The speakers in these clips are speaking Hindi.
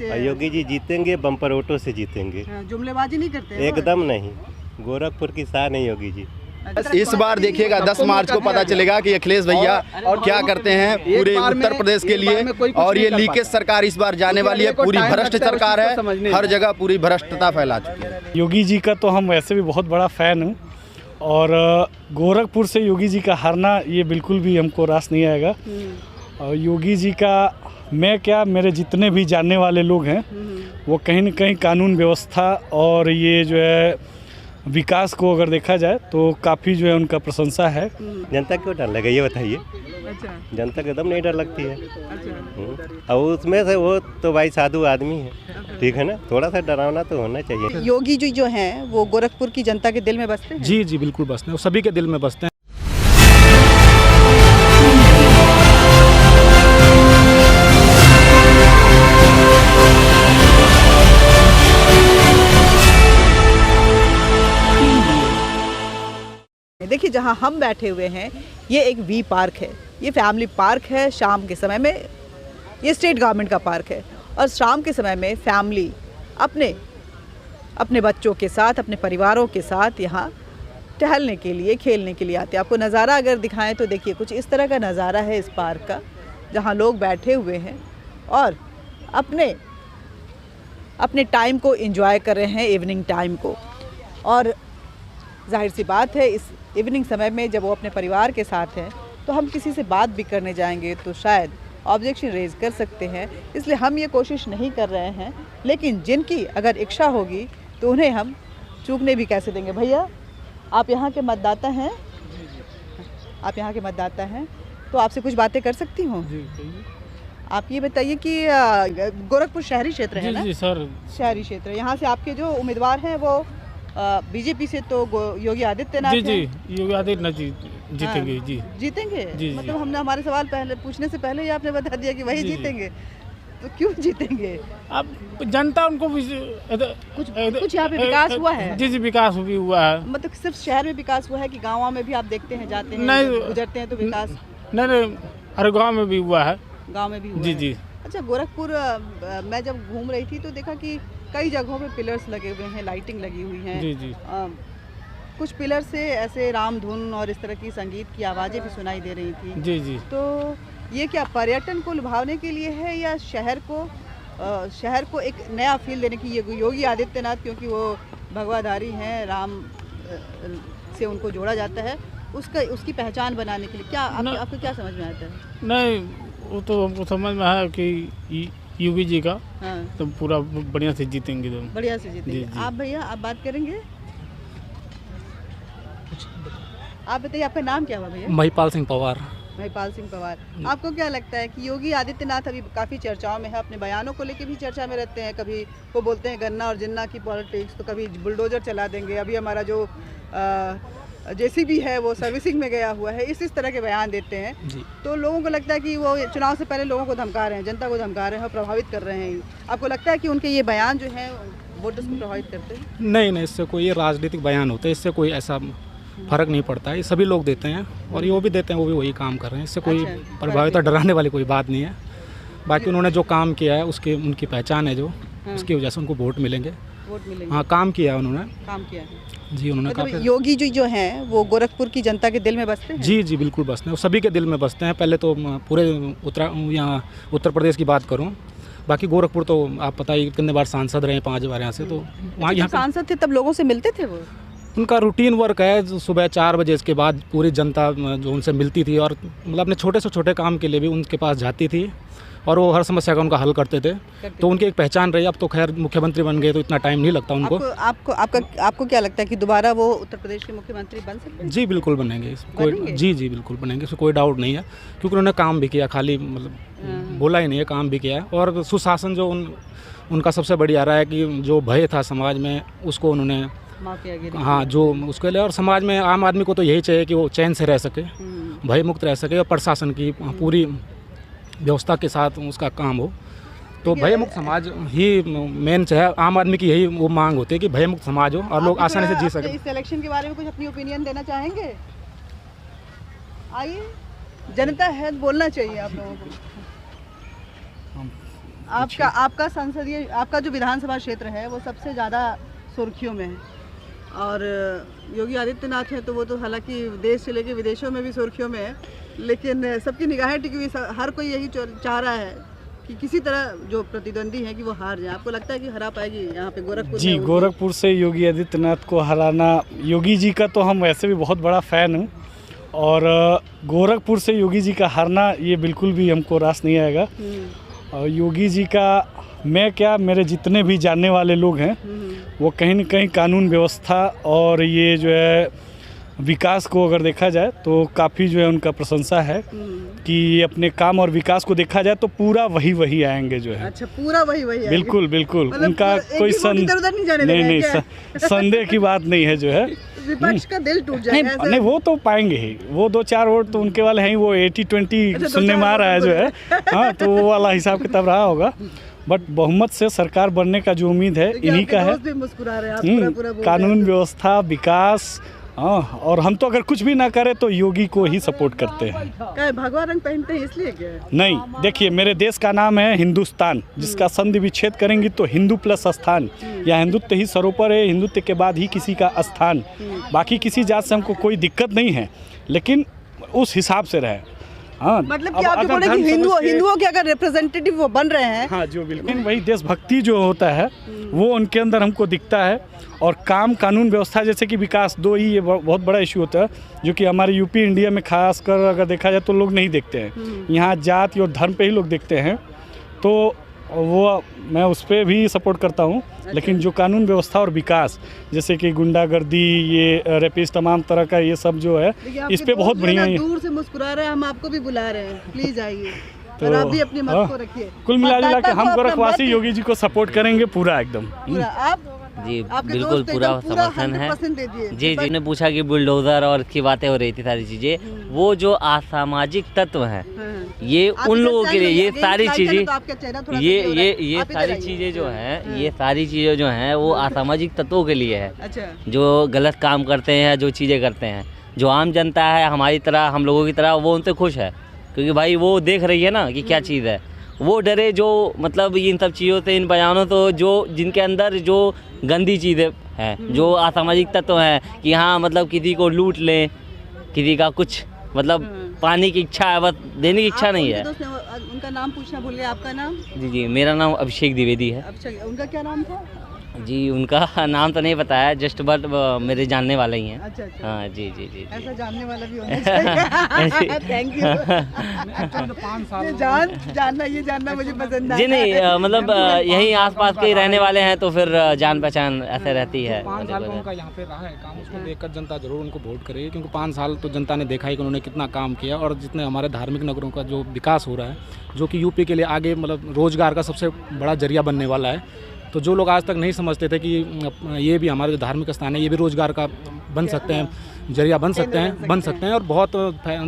से योगी जी जीतेंगे, बम्पर वोटों से जीतेंगे। जुमलेबाजी नहीं करते हैं? एकदम नहीं, गोरखपुर की शान है योगी जी। इस बार देखिएगा 10 मार्च को पता चलेगा कि अखिलेश भैया क्या करते हैं पूरे उत्तर प्रदेश के लिए। और ये लीकेज सरकार इस बार जाने वाली है, पूरी भ्रष्ट सरकार है, हर जगह पूरी भ्रष्टता फैला चुकी है। योगी जी का तो हम वैसे भी बहुत बड़ा फ़ैन हूँ और गोरखपुर से योगी जी का हारना ये बिल्कुल भी हमको रास नहीं आएगा। और योगी जी का मैं क्या, मेरे जितने भी जानने वाले लोग हैं वो कहीं न कहीं कानून व्यवस्था और ये जो है विकास को अगर देखा जाए तो काफ़ी जो है उनका प्रशंसा है। जनता क्यों डर लगे ये बताइए? अच्छा, जनता को एकदम नहीं डर लगती है। अच्छा। और उसमें से वो तो भाई साधु आदमी है, ठीक है ना, थोड़ा सा डरावना तो होना चाहिए। योगी जी जो हैं वो गोरखपुर की जनता के दिल में बसते हैं? जी जी बिल्कुल बसते हैं, वो सभी के दिल में बसते हैं। देखिए जहां हम बैठे हुए हैं ये एक वी पार्क है, ये फैमिली पार्क है। शाम के समय में ये स्टेट गवर्नमेंट का पार्क है और शाम के समय में फैमिली अपने बच्चों के साथ, अपने परिवारों के साथ यहाँ टहलने के लिए, खेलने के लिए आते हैं। आपको नज़ारा अगर दिखाएं तो देखिए कुछ इस तरह का नज़ारा है इस पार्क का, जहाँ लोग बैठे हुए हैं और अपने टाइम को एंजॉय कर रहे हैं, इवनिंग टाइम को। और जाहिर सी बात है इस इवनिंग समय में जब वो अपने परिवार के साथ हैं तो हम किसी से बात भी करने जाएंगे तो शायद ऑब्जेक्शन रेज कर सकते हैं, इसलिए हम ये कोशिश नहीं कर रहे हैं। लेकिन जिनकी अगर इच्छा होगी तो उन्हें हम चूकने भी कैसे देंगे। भैया आप यहाँ के मतदाता हैं? आप यहाँ के मतदाता हैं तो आपसे कुछ बातें कर सकती हूँ? आप ये बताइए कि गोरखपुर शहरी क्षेत्र है ना? जी सर, शहरी क्षेत्र। यहाँ से आपके जो उम्मीदवार हैं वो बीजेपी से तो योगी आदित्यनाथ जी योगी आदित्यनाथ जी जीतेंगे। जी जीतेंगे? जी, मतलब हमने हमारे सवाल पहले पूछने से पहले ही आपने बता दिया कि वही जीतेंगे। तो क्यों जीतेंगे? अब जनता उनको कुछ यहाँ पे विकास हुआ है? जी विकास भी हुआ है। मतलब सिर्फ शहर में विकास हुआ है कि गाँव में भी आप देखते हैं, जाते हैं, नहीं, गुजरते हैं तो विकास? नहीं, हर गाँव में भी हुआ है। गाँव में भी हुआ जी है। जी। अच्छा, गोरखपुर मैं जब घूम रही थी तो देखा कि कई जगहों पे पिलर्स लगे हुए हैं, लाइटिंग लगी हुई है। जी जी। कुछ पिलर से ऐसे राम धुन और इस तरह की संगीत की आवाज़ें भी सुनाई दे रही थी। जी जी। तो ये क्या पर्यटन को लुभावने के लिए है या शहर को एक नया फील देने की? ये योगी आदित्यनाथ क्योंकि वो भगवाधारी हैं, राम से उनको जोड़ा जाता है, उसकी पहचान बनाने के लिए क्या आपको क्या समझ में आता है? नहीं, वो तो हमको समझ में है कि योगी जी का तो पूरा बढ़िया से जीतेंगे। तो बढ़िया से जीतेंगे। आप भैया आप बात करेंगे? आप बताइए आपका नाम क्या हुआ भैया? महिपाल सिंह पवार। महिपाल सिंह पवार। आपको क्या लगता है कि योगी आदित्यनाथ अभी काफ़ी चर्चाओं में है, अपने बयानों को लेके भी चर्चा में रहते हैं। कभी वो बोलते हैं गन्ना और जिन्ना की पॉलिटिक्स, तो कभी बुलडोजर चला देंगे। अभी हमारा जो जेसीबी है वो सर्विसिंग में गया हुआ है, इस तरह के बयान देते हैं जी। तो लोगों को लगता है कि वो चुनाव से पहले लोगों को धमका रहे हैं, जनता को धमका रहे हैं और प्रभावित कर रहे हैं। आपको लगता है कि उनके ये बयान जो हैं वोटर्स को प्रभावित करते हैं? नहीं, इससे कोई ये राजनीतिक बयान होते हैं, इससे कोई ऐसा फर्क नहीं पड़ता है। ये सभी लोग देते हैं और ये वो भी देते हैं, वो भी वही काम कर रहे हैं। इससे कोई प्रभावित और डराने वाली कोई बात नहीं है। बाकी उन्होंने जो काम किया है उसकी उनकी पहचान है, जो उसकी वजह से उनको वोट मिलेंगे। हाँ, काम किया उन्होंने, काम किया है जी उन्होंने। मतलब योगी जी जो हैं वो गोरखपुर की जनता के दिल में बसते हैं? जी बिल्कुल बसते हैं, वो सभी के दिल में बसते हैं। पहले तो पूरे यहाँ उत्तर प्रदेश की बात करूँ, बाकी गोरखपुर तो आप पता ही कितने बार सांसद रहे, 5 बार यहाँ से। तो वहाँ यहाँ सांसद थे तब लोगों से मिलते थे वो? उनका रूटीन वर्क है, सुबह 4 बजे के बाद पूरी जनता जो उनसे मिलती थी और मतलब अपने छोटे से छोटे काम के लिए भी उनके पास जाती थी और वो हर समस्या का उनका हल करते थे। तो उनकी एक पहचान रही। अब तो खैर मुख्यमंत्री बन गए तो इतना टाइम नहीं लगता उनको। आपको क्या लगता है कि दोबारा वो उत्तर प्रदेश के मुख्यमंत्री बन सकते हैं? जी बिल्कुल बनेंगे, कोई जी बिल्कुल बनेंगे, इसमें कोई डाउट नहीं है। क्योंकि उन्होंने काम भी किया, खाली मतलब बोला ही नहीं है, काम भी किया है। और सुशासन जो उनका सबसे बढ़िया रहा है कि जो भय था समाज में उसको उन्होंने हाँ जो उसके लिए, और समाज में आम आदमी को तो यही चाहिए कि वो चैन से रह सके, भय मुक्त रह सके और प्रशासन की पूरी व्यवस्था के साथ उसका काम हो। तो भय मुक्त समाज ही मेन है, आम आदमी की यही वो मांग होती है कि भय मुक्त समाज हो और लोग आसानी से जी सके। इस इलेक्शन के बारे में कुछ अपनी ओपिनियन देना चाहेंगे? आइए, जनता है, बोलना चाहिए आप लोगों को। आपका संसदीय आपका जो विधानसभा क्षेत्र है वो सबसे ज़्यादा सुर्खियों में है, और योगी आदित्यनाथ है तो वो तो हालांकि देश से लेके विदेशों में भी सुर्खियों में है, लेकिन सबकी निगाहें टिकी हुई, हर कोई यही चाह रहा है कि किसी तरह जो प्रतिद्वंदी है कि वो हार जाए। आपको लगता है कि हरा पाएगी यहाँ पे गोरखपुर? जी, गोरखपुर से योगी आदित्यनाथ को हराना, योगी जी का तो हम वैसे भी बहुत बड़ा फ़ैन हूँ, और गोरखपुर से योगी जी का हारना ये बिल्कुल भी हमको रास नहीं आएगा। और योगी जी का मैं क्या, मेरे जितने भी जानने वाले लोग हैं वो कहीं न कहीं कानून व्यवस्था और ये जो है विकास को अगर देखा जाए तो काफ़ी जो है उनका प्रशंसा है कि अपने काम और विकास को देखा जाए तो पूरा वही आएंगे जो है। अच्छा, पूरा वही बिल्कुल बिल्कुल, मतलब उनका कोई नहीं संदेह की बात नहीं है जो है। विपक्ष का दिल टूट जाएगा। नहीं, वो तो पाएंगे ही, वो 2-4 वोट तो उनके वाले हैं, वो 80-20 सुनने में आ रहा है जो है। हाँ, तो वो वाला हिसाब किताब रहा होगा, बट बहुमत से सरकार बनने का जो उम्मीद है इन्हीं का है। कानून व्यवस्था, विकास, हाँ, और हम तो अगर कुछ भी ना करें तो योगी को ही सपोर्ट करते हैं। भगवा रंग पहनते हैं इसलिए क्या? नहीं, देखिए, मेरे देश का नाम है हिंदुस्तान, जिसका संधि विच्छेद करेंगी तो हिंदू प्लस स्थान, या हिंदुत्व ही सर्वोपर है, हिंदुत्व के बाद ही किसी का स्थान। बाकी किसी जात से हमको कोई दिक्कत नहीं है, लेकिन उस हिसाब से रहे। हाँ, मतलब कि आप जो बोले कि हिंदुओं के अगर रिप्रेजेंटेटिव वो बन रहे हैं। हाँ, जो बिल्कुल वही देशभक्ति जो होता है वो उनके अंदर हमको दिखता है। और काम, कानून व्यवस्था, जैसे कि विकास, दो ही ये बहुत बड़ा इशू होता है जो कि हमारे यूपी इंडिया में खासकर अगर देखा जाए तो लोग नहीं देखते हैं। यहाँ जाति और धर्म पे ही लोग देखते हैं, तो वो मैं उस पर भी सपोर्ट करता हूँ। लेकिन जो कानून व्यवस्था और विकास, जैसे कि गुंडागर्दी, ये रेपिस्ट, तमाम तरह का ये सब जो है, इस पे बहुत बढ़िया है। दूर से मुस्कुरा रहे हैं, हम आपको भी बुला रहे हैं, प्लीज आइए, और आप भी अपनी मत को रखिए। कुल मिला के हम गोरखवासी योगी जी को सपोर्ट करेंगे पूरा एकदम। आप जी बिल्कुल पूरा समर्थन है। जी जी, ने पूछा कि बुलडोजर और की बातें हो रही थी, सारी चीज़ें, वो जो असामाजिक तत्व हैं ये उन लोगों के लिए ये सारी चीज़ें, ये सारी चीज़ें जो हैं, ये सारी चीज़ें जो हैं वो असामाजिक तत्वों के लिए है। जो गलत काम करते हैं, जो चीज़ें करते हैं, जो आम जनता है हमारी तरह, हम लोगों की तरह, वो उनसे खुश है, क्योंकि भाई वो देख रही है ना कि क्या चीज़ है। वो डरे जो मतलब इन सब चीज़ों से, इन बयानों तो, जो जिनके अंदर जो गंदी चीज़ें हैं, जो असामाजिक तत्व हैं कि हाँ मतलब किसी को लूट लें, किसी का कुछ मतलब पाने की इच्छा है, बस देने की इच्छा नहीं है। उनका नाम पूछना भूल गए, आपका नाम? जी, मेरा नाम अभिषेक द्विवेदी है। उनका क्या नाम था? जी, उनका नाम तो नहीं पता है, जस्ट बट मेरे जानने वाले ही हैं। अच्छा। हाँ जी जी जी, ऐसा जानने वाला भी होना चाहिए। Thank you. ये जानना मुझे पसंद है। जी नहीं, मतलब यहीं आसपास के ही रहने वाले हैं, तो फिर जान पहचान ऐसे रहती है। 5 साल का उनका यहाँ पे रहा है काम, उसको देखकर जनता जरूर उनको वोट करेगी, क्योंकि 5 साल तो जनता ने देखा ही कि उन्होंने कितना काम किया, और जितने हमारे धार्मिक नगरों का जो विकास हो रहा है, जो कि यूपी के लिए आगे मतलब रोजगार का सबसे बड़ा जरिया बनने वाला है। तो जो लोग आज तक नहीं समझते थे कि ये भी हमारे जो धार्मिक स्थान है, ये भी रोजगार का बन सकते हैं, जरिया बन सकते हैं, और बहुत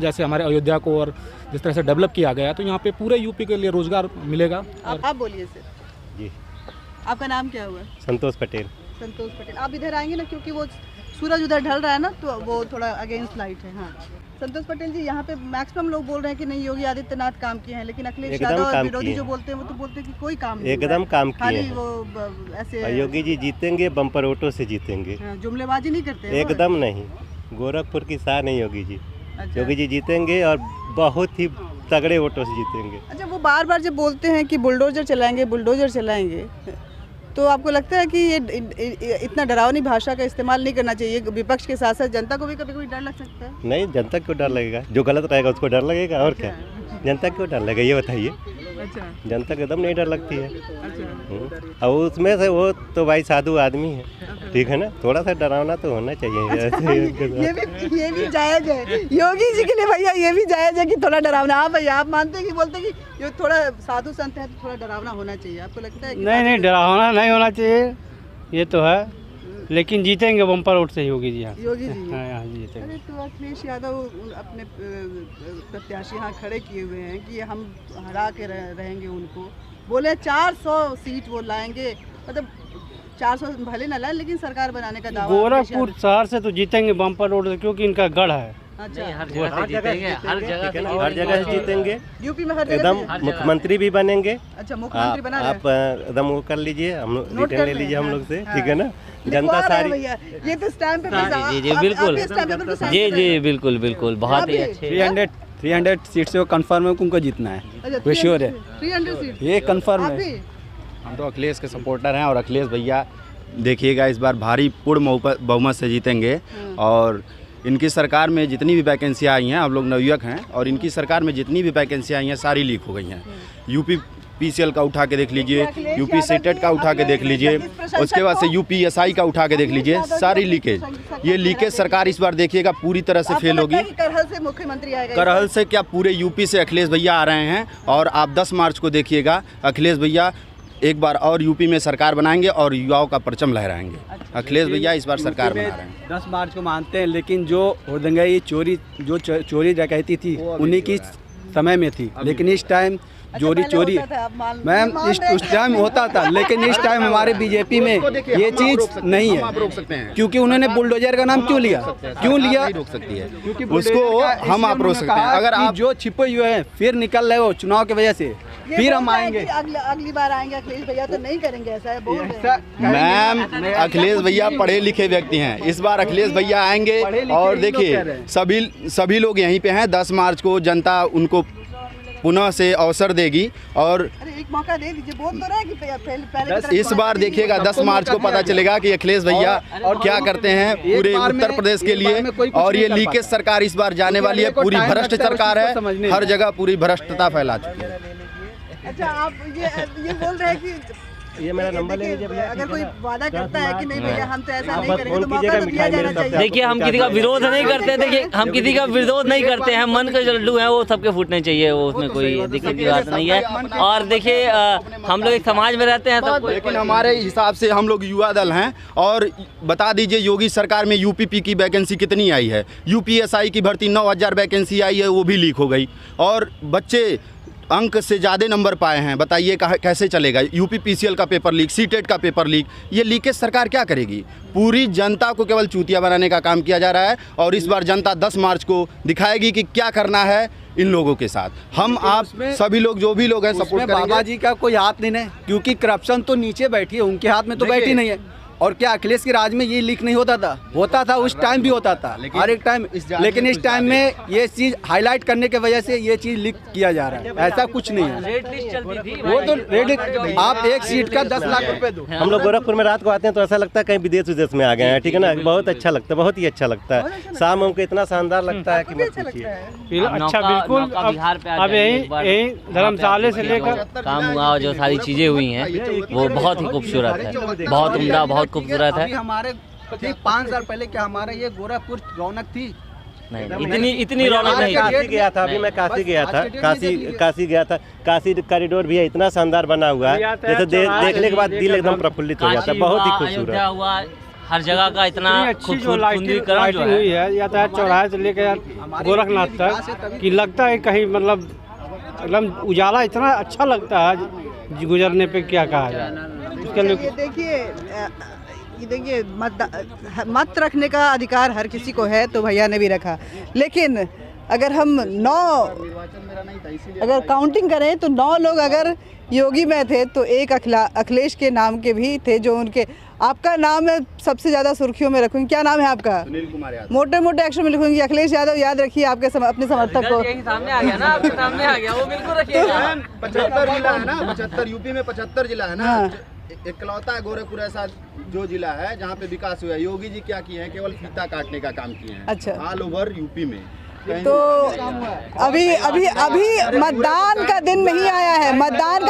जैसे हमारे अयोध्या को और जिस तरह से डेवलप किया गया, तो यहाँ पे पूरे यूपी के लिए रोजगार मिलेगा। आप बोलिए सर। जी, आपका नाम क्या हुआ? संतोष पटेल। संतोष पटेल, आप इधर आएंगे ना, क्योंकि वो सूरज उधर ढल रहा है ना, तो वो थोड़ा अगेंस्ट लाइट है। हाँ, संतोष पटेल जी, यहाँ पे मैक्सिमम लोग बोल रहे हैं कि नहीं योगी आदित्यनाथ काम किए हैं, लेकिन अखिलेश यादव और विरोधी जो बोलते हैं वो तो बोलते हैं कि कोई काम नहीं, एकदम काम किए हैं। वो ऐसे योगी जी जीतेंगे, बम्पर वोटों से जीतेंगे। जुमलेबाजी नहीं करते? एकदम नहीं, गोरखपुर की शान है योगी जी। योगी जी जीतेंगे और बहुत ही तगड़े वोटों से जीतेंगे। अच्छा, वो बार बार जब बोलते हैं कि बुलडोजर चलाएंगे, तो आपको लगता है कि ये इतना डरावनी भाषा का इस्तेमाल नहीं करना चाहिए? विपक्ष के साथ साथ जनता को भी कभी कोई डर लग सकता है? नहीं, जनता क्यों डर लगेगा? जो गलत रहेगा उसको डर लगेगा, और क्या? जनता क्यों डर लगेगा ये बताइए? अच्छा, जनता को एकदम नहीं डर लगती है। अच्छा। और उसमें से वो तो भाई साधु आदमी है, ठीक है ना, थोड़ा सा डरावना तो होना चाहिए। ये भी जायज है योगी जी के लिए भैया, ये भी जायज है कि थोड़ा डरावना। आप भैया, आप मानते हैं कि बोलते हैं कि ये थोड़ा साधु संत है तो थोड़ा डरावना होना चाहिए? आपको लगता है? नहीं, डरावना नहीं होना चाहिए, ये तो है, लेकिन जीतेंगे बम्पर वोट से योगी जी। योगी जी हाँ जीतेंगे। अरे तो अखिलेश यादव अपने प्रत्याशी यहाँ खड़े किए हुए हैं कि हम हरा के रहेंगे उनको, बोले 400 सीट वो लाएंगे, मतलब 400 भले ना लाए लेकिन सरकार बनाने का दावा। गोरखपुर शहर से तो जीतेंगे बम्पर वोट से, क्योंकि इनका गढ़ है। नहीं, हर जगह से जीतेंगे, हर जगह से हर जगह से जीतेंगे यूपी में हर जगह एकदम से? मुख्यमंत्री भी बनेंगे। अच्छा, मुख्यमंत्री बना रहे आप एकदम वो कर लीजिए, हम लोग नोट डिटेल कर ले रहे लीजिए हैं, हम लोग से, हाँ। ठीक है ना। जनता लिखवा रहे हैं सारी भैया, ये तो स्टैम्प पे जी जी बिल्कुल, जी बिल्कुल बिल्कुल, बहुत ही अच्छे। 300 सीट से वो कंफर्म है, उनको जीतना है, वो श्योर है, 300 सीट ये कंफर्म आप है। भी? हम तो अखिलेश के सपोर्टर हैं और अखिलेश भैया देखिएगा इस बार भारी पूर्ण बहुमत से जीतेंगे। और इनकी सरकार में जितनी भी वैकेंसियाँ आई हैं, हम लोग नवयुवक हैं, और इनकी सरकार में जितनी भी वैकेंसियाँ आई हैं सारी लीक हो गई हैं। यूपी पीसीएल का उठा के देख लीजिए, यूपी सीटेट का उठा के देख लीजिए, उसके बाद से यूपीएसआई का उठा के देख लीजिए, सारी लीकेज। ये लीकेज सरकार इस बार देखिएगा पूरी तरह से फेल होगी। करहल से मुख्यमंत्री आएगा? करहल से क्या, पूरे यूपी से अखिलेश भैया आ रहे हैं। और आप 10 मार्च को देखिएगा, अखिलेश भैया एक बार और यूपी में सरकार बनाएंगे और युवाओं का परचम लहराएंगे। अखिलेश भैया इस बार सरकार बना रहे हैं। 10 मार्च को मानते हैं, लेकिन जो होदंगा चोरी डकैती थी उन्हीं की समय में थी, लेकिन इस टाइम चोरी मैम उस टाइम होता था, लेकिन इस टाइम हमारे बीजेपी में ये चीज़ नहीं है, क्योंकि उन्होंने बुलडोजर का नाम क्यों लिया रोक सकती है क्योंकि उसको हम आप रोक सकते हैं। अगर आप जो छिपे हुए हैं फिर निकल रहे हो चुनाव की वजह से, फिर हम आएंगे। अगली बार आएंगे अखिलेश भैया तो नहीं करेंगे ऐसा है, बोल रहे हैं। मैम अखिलेश भैया पढ़े लिखे व्यक्ति हैं, इस बार अखिलेश भैया आएंगे। और देखिए सभी लोग यहीं पे हैं। 10 मार्च को जनता उनको पुनः से अवसर देगी। और अरे एक मौका दे दीजिए, बोल तो रहा है कि पहले इस बार देखिएगा 10 मार्च को पता चलेगा कि अखिलेश भैया क्या करते हैं पूरे उत्तर प्रदेश के लिए। और ये लीकेज सरकार इस बार जाने वाली है, पूरी भ्रष्ट सरकार है, हर जगह पूरी भ्रष्टता फैला चुकी है। अच्छा, आप ये बोल रहे हैं कि ये मेरा नंबर ले लीजिए भैया। अगर कोई वादा करता है कि नहीं भैया हम तो ऐसा आप नहीं बस करेंगे फोन तो मौका कीजिएगा, तो दिया मिठाई जाना मेरे तरफ से चाहिए। देखिए हम किसी का विरोध नहीं करते, देखिए हम किसी का विरोध नहीं करते हैं, मन के जो लड्डू हैं वो सबके फूटने चाहिए, वो उसमें कोई दिक्कत की बात नहीं है। और देखिए हम लोग एक समाज में रहते हैं सब, लेकिन हमारे हिसाब से हम लोग युवा दल हैं। और बता दीजिए योगी सरकार में यूपीपी की वैकेंसी कितनी आई है? यूपीएसआई की भर्ती 9000 वैकेंसी आई है, वो भी लीक हो गई। और बच्चे अंक से ज़्यादा नंबर पाए हैं, बताइए कैसे चलेगा? यूपी पीसीएल का पेपर लीक, सीटेट का पेपर लीक, ये लीकेज सरकार क्या करेगी? पूरी जनता को केवल चूतिया बनाने का काम किया जा रहा है। और इस बार जनता 10 मार्च को दिखाएगी कि क्या करना है इन लोगों के साथ। हम आप सभी लोग जो भी लोग हैं सपोर्ट करेंगे। बाबा जी का कोई हाथ नहीं है, क्योंकि करप्शन तो नीचे बैठी है, उनके हाथ में तो बैठी नहीं है। और क्या अखिलेश के राज में ये लीक नहीं होता था उस टाइम भी होता था, हर एक टाइम। लेकिन इस टाइम में ये चीज़ हाईलाइट करने की वजह से ये चीज़ लीक किया जा रहा है, ऐसा कुछ नहीं है। रेड लिस्ट चलती थी वो तो रेड, आप एक सीट का 10 लाख रुपए दो। हम लोग गोरखपुर में रात को आते हैं तो ऐसा लगता है कहीं विदेश में आ गए हैं, ठीक है ना। बहुत अच्छा लगता है, बहुत ही अच्छा लगता है। शाम हमको इतना शानदार लगता है कि मत पूछिए। अच्छा बिल्कुल। बिहार पे अब यही धर्मशाले से लेकर काम हुआ, जो सारी चीजें हुई हैं वो बहुत ही खूबसूरत है, बहुत उम्दा, बहुत खूबसूरत है। अभी हमारे 5 साल पहले क्या हमारा ये गोरखपुर रौनक थी? नहीं, इतनी रौनक नहीं। काशी गया था, अभी मैं काशी गया था, काशी गया था। काशी कॉरिडोर भी इतना शानदार बना हुआ है, जैसे देखने के बाद दिल एकदम प्रफुल्लित हो जाता है। बहुत ही अयोध्या खूबसूरत हुआ, हर जगह का इतना लाइटिंग हुई है यातायात चौराहे से लेकर गोरखनाथ तक कि लगता है कहीं मतलब एकदम उजाला इतना अच्छा लगता है, गुजरने पे क्या कहा जाए। उसके लिए देखिए मत रखने का अधिकार हर किसी को है, तो भैया ने भी रखा। लेकिन अगर हम 9 अगर काउंटिंग करें तो 9 लोग अगर योगी में थे तो एक अखिलेश के नाम के भी थे जो उनके। आपका नाम है सबसे ज़्यादा सुर्खियों में रखूँगी, क्या नाम है आपका? सुनील कुमार यादव। मोटे मोटे अक्षर में लिखूंगी अखिलेश यादव, याद रखिए आपके अपने समर्थक को। यही सामने आ गया ना, आपके सामने आ गया, वो बिल्कुल रखिएगा। 75 जिला है ना, 75 यूपी में 75 जिला है ना। इकलौता है गोरखपुर ऐसा जो जिला है जहाँ पे विकास हुआ है। योगी जी क्या किए हैं? केवल फीता काटने का काम किए हैं। अच्छा, ऑल ओवर यूपी में। तो अभी मतदान का दिन नहीं आया है। मतदान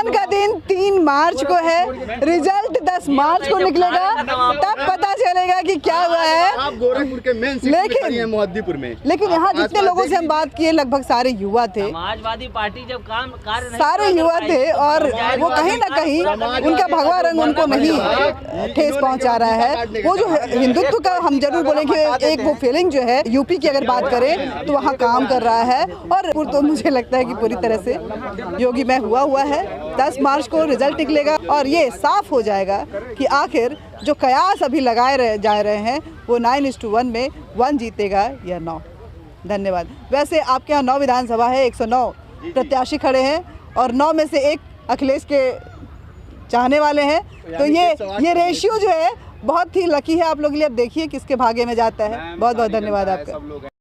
का दिन 3 मार्च को है। रिजल्ट 10 मार्च को निकलेगा, तब पता चलेगा कि क्या हुआ है। आप गोरखपुर के मेन सिटी में मोहद्दीपुर में, लेकिन यहाँ जितने लोगों से हम बात किए लगभग सारे युवा थे, समाजवादी पार्टी जब कार्य सारे युवा थे। और वो कहीं ना कहीं उनका भगवा रंग उनको नहीं ठेस पहुंचा रहा है। वो जो हिंदुत्व का हम जरूर बोलेंगे, एक वो फीलिंग जो है यूपी की अगर बात करें तो वहाँ काम कर रहा है। और तो मुझे लगता है कि पूरी तरह से योगी में हुआ है। 10 मार्च को रिजल्ट निकलेगा और ये साफ हो जाएगा कि आखिर जो कयास अभी लगाए जा रहे हैं वो 9:1 में 1 जीतेगा या 9। धन्यवाद। वैसे आपके यहाँ 9 विधानसभा है, 109 प्रत्याशी खड़े हैं और 9 में से 1 अखिलेश के चाहने वाले हैं। तो ये रेशियो जो है बहुत ही लकी है आप लोग के लिए। अब देखिए किसके भाग्य में जाता है। बहुत बहुत धन्यवाद आपका।